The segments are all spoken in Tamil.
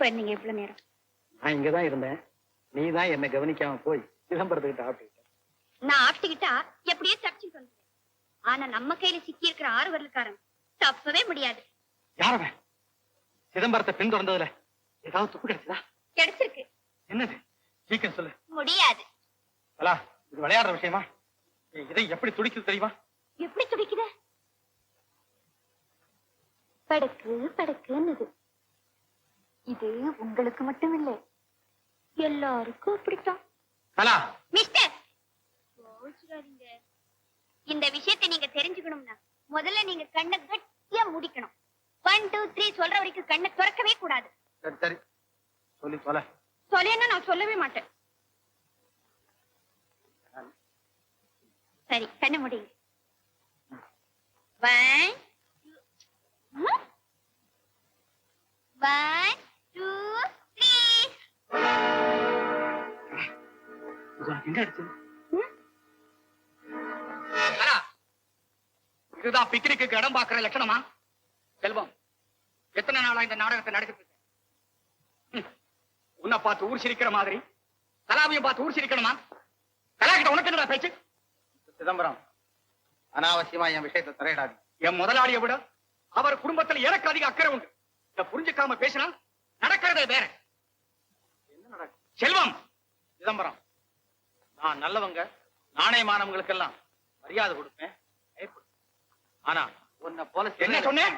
போயிருந்தீங்க இவ்வளவு நேரம்? நான் இங்கதான் இருந்தேன். நீதான் என்ன கவனிக்காம போய் சிதம்பரத்துக்கிட்ட ஆப்பிட்டேன். நான் ஆப்பிட்டுக்கிட்டா எப்படியே தப்பிச்சு வந்துட்டேன். ஆனா நம்ம கையில சிக்கி இருக்கிற 6 வரலுக்காரன் தப்பவே முடியாது. யாரவன்? சிதம்பரத்தை பின்தொடர்ந்ததுல ஏதாவது துப்பு கிடைச்சதா? கிடைச்சிருக்கு. என்னது? சீக்கிரம் சொல்லு. முடியாது. இது விளையாடுற விஷயமா? இதை எப்படி துடிக்குது தெரியுமா? எப்படி துடிக்குத? படக்கு படக்குன்னுது. இது உங்களுக்கு மட்டும் இல்லை, எல்லாருக்கும் அப்படித்தான். மிஸ்டர், இந்த விஷயத்தை நீங்க தெரிஞ்சுக்கணும்னா முதல்ல நீங்க கண்ணை கட்டியா முடிக்கணும். 1 2 3 சொல்ற வரைக்கும் கண்ணை திறக்கவே கூடாது. சரி சரி, சொல்லி சொல்ல. சொல்லேன்னா நான் சொல்லவே மாட்டேன். சரி, கண்ணை முடிங்க. 1 2 3. எங்க அடிச்சது? இதுதான் பிக்னிக்கு இடம் பாக்குற லட்சணமா? செல்வம், எத்தனை நாளா இந்த நாடகத்தை நடத்திட்டு இருக்க? உன்னை பார்த்து ஊர் சிரிக்கிற மாதிரி கலாவையும் பார்த்து ஊர் சிரிக்கணுமா? கலாக்கிட்ட உனக்கு என்னடா பேச்சு? சிதம்பரம், அனாவசியமா என் விஷயத்தை தலையிடாது. என் முதலாளியை விட அவர் குடும்பத்தில் எனக்கு அதிக அக்கறை உண்டு. இத புரிஞ்சுக்காம பேசினா நடக்கிறதே வேற. என்ன நடக்கும்? செல்வம், சிதம்பரம், நான் நல்லவங்க நாணயமானவங்களுக்கெல்லாம் மரியாதை கொடுப்பேன். ஆனா உன்னை போல என்ன சொன்னேன்?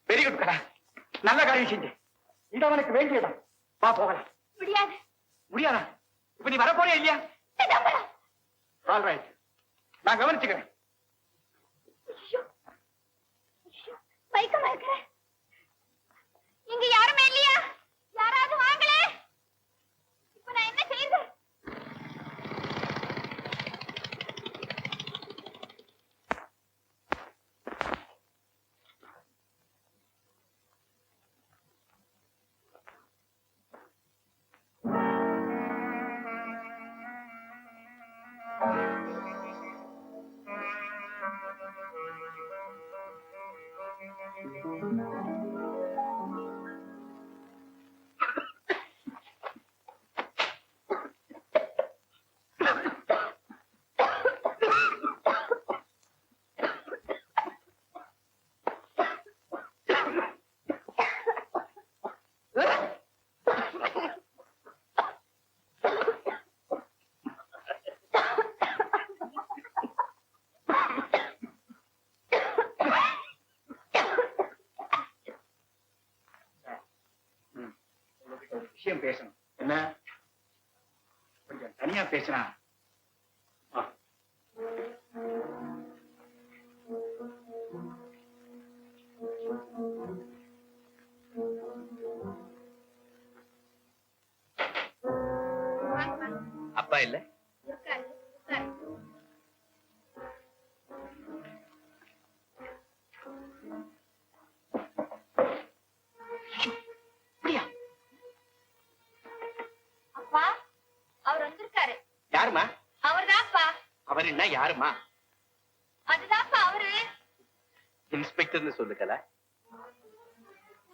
வெரி குட் கலா, நல்ல காரியம் செஞ்சு. இது அவனுக்கு வேண்டிய இடம். வா போகலாம். முடியாது. முடியாதா? இப்ப நீ வரப்போறே இல்லையா? சிதம்பரம். ஆல் ரைட், நான் கவனிச்சுக்கிறேன். மயக்கமா இருக்கிற. இங்க யாருமே இல்லையா? யாராவது வாங்களே. இப்ப நான் என்ன செய்யுது? விஷயம் பேசணும். என்ன? கொஞ்சம் தனியா பேசினா. அப்பா இல்ல? உட்காரு, உட்காரு. அப்பா, அவர் வந்திருக்காரு. யாருமா? அவர்தான்ப்பா. அவர் என்ன யாருமா? அதுதான்ப்பா அவரு. இன்ஸ்பெக்டர்னு சொல்லுக்கல.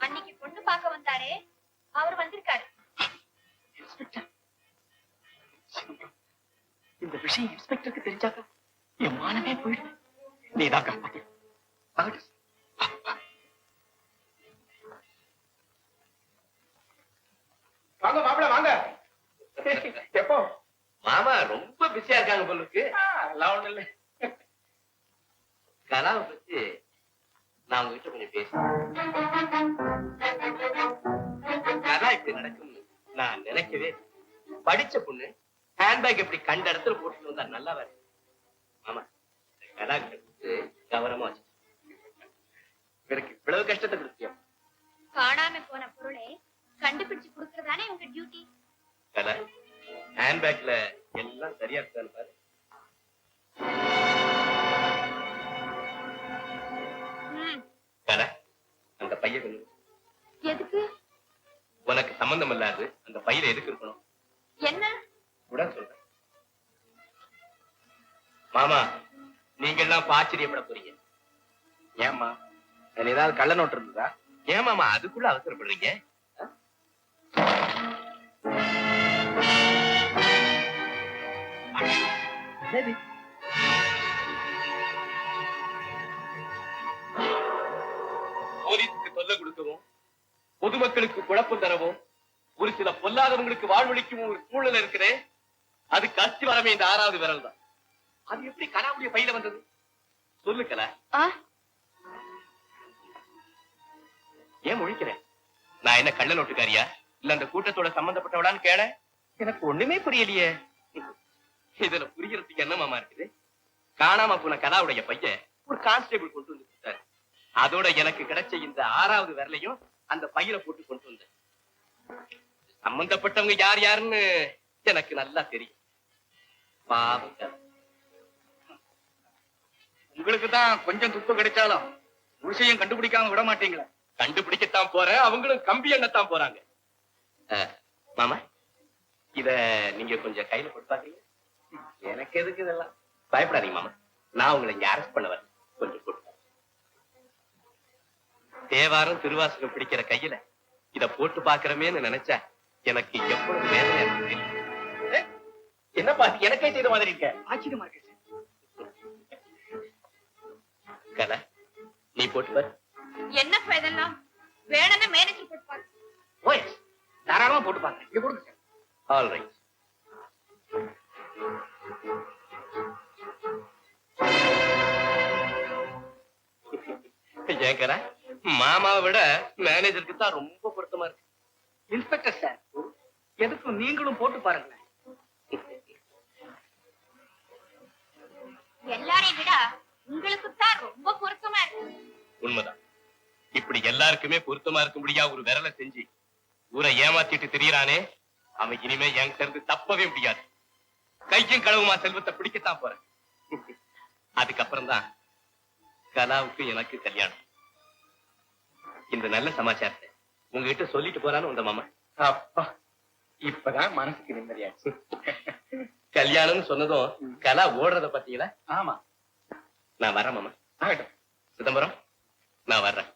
அன்னைக்கு பொண்ணு பார்க்க வந்தாரே, அவர் வந்திருக்காரு. இன்ஸ்பெக்டர், இந்த விஷயம் இன்ஸ்பெக்டருக்கு தெரிஞ்சாக்க என் மானமே போயிடுது. நீதான் காப்பாத்தி. வாங்க மாப்பிள, வாங்க. எப்போ? மாமா ரொம்ப பிஸியா இருக்காங்க போலுக்கு. எல்லாம் ஒண்ணு இல்ல. கலாவை பத்தி நான் உங்ககிட்ட கொஞ்சம் பேசுறேன். கலா இப்படி நடக்கும்னு நான் நினைக்கவே இல்லை. படிச்ச பொண்ணு ஹேண்ட்பேக் எப்படி கண்ட இடத்துல போட்டு வந்தா நல்லா வர. ஆமா, கலா கிட்ட கொடுத்து கவனமா வச்சு. இவருக்கு இவ்வளவு கஷ்டத்தை கொடுத்தியா? காணாம போன பொருளை கண்டுபிடிச்சு கொடுக்கறதானே உங்க டியூட்டி. கலா, ஹேண்ட்பேக்ல எல்லாம் சரியா இருக்கான்னு பாரு. கலா, அந்த பையன் கொஞ்சம் எதுக்கு? உனக்கு சம்பந்தம் இல்லாது அந்த பையில எதுக்கு இருக்கணும்? என்ன? கூட சொல்றேன். மாமா, நீங்க எல்லாம் ஆச்சரியப்பட போறீங்க. ஏமா, அதுல ஏதாவது கள்ள நோட்டு இருந்ததா? ஏன் மாமா அதுக்குள்ள அவசரப்படுறீங்க? போலீஸுக்கு தொல்லை கொடுக்கவும், பொதுமக்களுக்கு குழப்பம் தரவும், ஒரு சில பொல்லாதவங்களுக்கு வாழ்வழிக்கும் ஒரு சூழல் இருக்கிறே, அதுக்கு அஸ்தி வரமே இந்த 6வது விரல் தான். அது எப்படி கலாவுடைய பையில வந்தது? சொல்லு கலா. ஏன் முழிக்கிறேன்? நான் என்ன கள்ள நோட்டுக்காரியா இல்ல அந்த கூட்டத்தோட சம்பந்தப்பட்டவளான்னு கேள? எனக்கு ஒண்ணுமே புரியலையே. இதுல புரியறதுக்கு என்ன மாமா இருக்குது? காணாம போன கலாவுடைய பையன் ஒரு கான்ஸ்டேபிள் கொண்டு வந்து கொடுத்தாரு. அதோட எனக்கு கிடைச்ச இந்த 6வது விரலையும் அந்த பையில போட்டு கொண்டு வந்தேன். சம்பந்தப்பட்டவங்க யார் யாருன்னு எனக்கு நல்லா தெரியும். பாவம் கலா. உங்களுக்கு தான் கொஞ்சம் துப்பு கிடைச்சாலும் விஷயம் கண்டுபிடிக்காம விட மாட்டீங்களா? கண்டுபிடிக்கத்தான் போறேன், அவங்களும் கம்பி எண்ணத்தான் போறாங்க. மாமா, இத நீங்க கொஞ்சம் கையில போட்டு பாத்தீங்க. எனக்கு எதுக்கு இதெல்லாம்? பயப்படாதீங்க மாமா, நான் உங்களை இங்க அரெஸ்ட் பண்ண வரேன். கொஞ்சம் போட்டு தேவாரம் திருவாசகம் பிடிக்கிற கையில இத போட்டு பாக்குறமேன்னு நினைச்சா எனக்கு எவ்வளவு வேதனையா இருக்கு தெரியுமா? என்னப்பா இது எனக்கே செய்த மாதிரி இருக்க? ஆச்சரியமா இருக்கு சார். கலா, நீ போட்டு பாரு. என்ன இதெல்லாம் வேணும்னா மேனேஜர் போட்டுப்பாரு. ஓய், தாராளமா போட்டு பாருங்க. இங்க கொடுங்க சார். All right. ஏன் கலா, மாமாவை விட மேனேஜருக்கு தான் ரொம்ப பொருத்தமா இருக்கு. இன்ஸ்பெக்டர் சார், எதுக்கும் நீங்களும் போட்டு பாருங்களேன். எல்லாரையும் விட உங்களுக்கு தான் ரொம்ப பொருத்தமா இருக்கு. உண்மைதான். இப்படி எல்லாருக்குமே பொருத்தமா இருக்கும்படியா ஒரு விரலை செஞ்சு ஊரை ஏமாத்திட்டு தெரியறானே, அவன் இனிமே என்கிட்ட இருந்து தப்பவே முடியாது. கையும் களவுமா செல்வத்தை பிடிக்கத்தான் போறேன். அதுக்கப்புறம் தான் கலாவுக்கு எனக்கு கல்யாணம். இந்த நல்ல சமாச்சாரத்தை உங்ககிட்ட சொல்லிட்டு போறான்னு வந்த மாமா. அப்பா, இப்பதான் மனசுக்கு நிம்மதியாச்சு. கல்யாணம்னு சொன்னதும் கலா ஓடுறத பாத்தீங்களா? ஆமா, நான் வரேன் மாமா. ஆகட்டும். சிதம்பரம், நான் வர்றேன்.